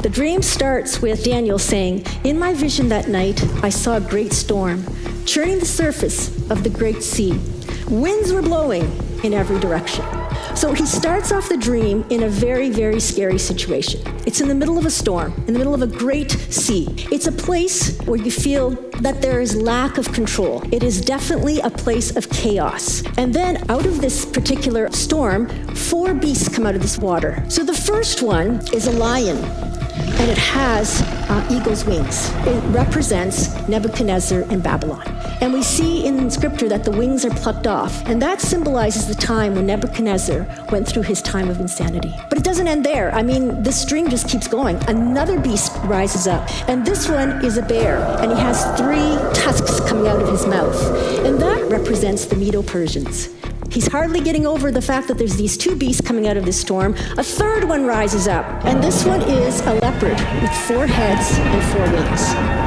The dream starts with Daniel saying, "In my vision that night, I saw a great storm, churning the surface of the great sea. Winds were blowing in every direction." So he starts off the dream in a very, very scary situation. It's in the middle of a storm, in the middle of a great sea. It's a place where you feel that there is lack of control. It is definitely a place of chaos. And then out of this particular storm, 4 beasts come out of this water. So the first one is a lion, and it has eagle's wings. It represents Nebuchadnezzar in Babylon. And we see in Scripture that the wings are plucked off, and that symbolizes the time when Nebuchadnezzar went through his time of insanity. But it doesn't end there. I mean, this string just keeps going. Another beast rises up, and this one is a bear, and he has 3 tusks coming out of his mouth, and that represents the Medo-Persians. He's hardly getting over the fact that there's these 2 beasts coming out of this storm. A third one rises up, and this one is a leopard with 4 heads and 4 wings.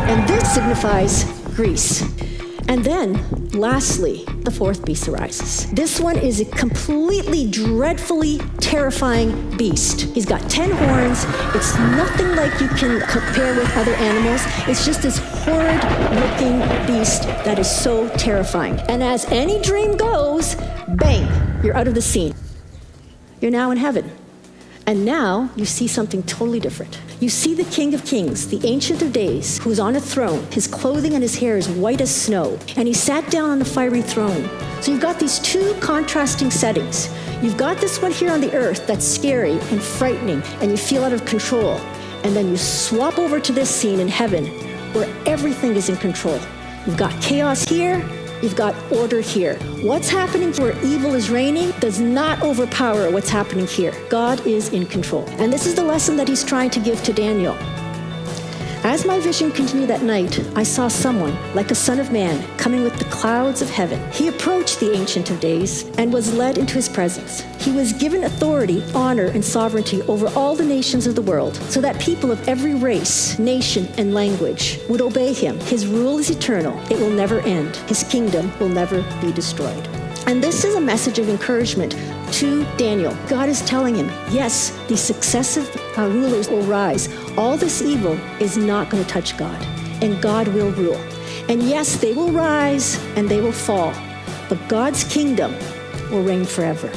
And this signifies Greece. And then, lastly, the 4th beast arises. This one is a completely dreadfully terrifying beast. He's got 10 horns. It's nothing like you can compare with other animals. It's just this horrid-looking beast that is so terrifying. And as any dream goes, bang, you're out of the scene. You're now in heaven. And now you see something totally different. You see the King of Kings, the Ancient of Days, who's on a throne. His clothing and his hair is white as snow, and he sat down on the fiery throne. So you've got these 2 contrasting settings. You've got this one here on the earth that's scary and frightening, and you feel out of control. And then you swap over to this scene in heaven, where everything is in control. You've got chaos here, you've got order here. What's happening where evil is reigning does not overpower what's happening here. God is in control. And this is the lesson that he's trying to give to Daniel. As my vision continued that night, I saw someone, like a son of man, coming with the clouds of heaven. He approached the Ancient of Days and was led into his presence. He was given authority, honor, and sovereignty over all the nations of the world, so that people of every race, nation, and language would obey him. His rule is eternal. It will never end. His kingdom will never be destroyed. And this is a message of encouragement to Daniel. God is telling him, yes, these successive rulers will rise. All this evil is not going to touch God, and God will rule. And yes, they will rise and they will fall, but God's kingdom will reign forever.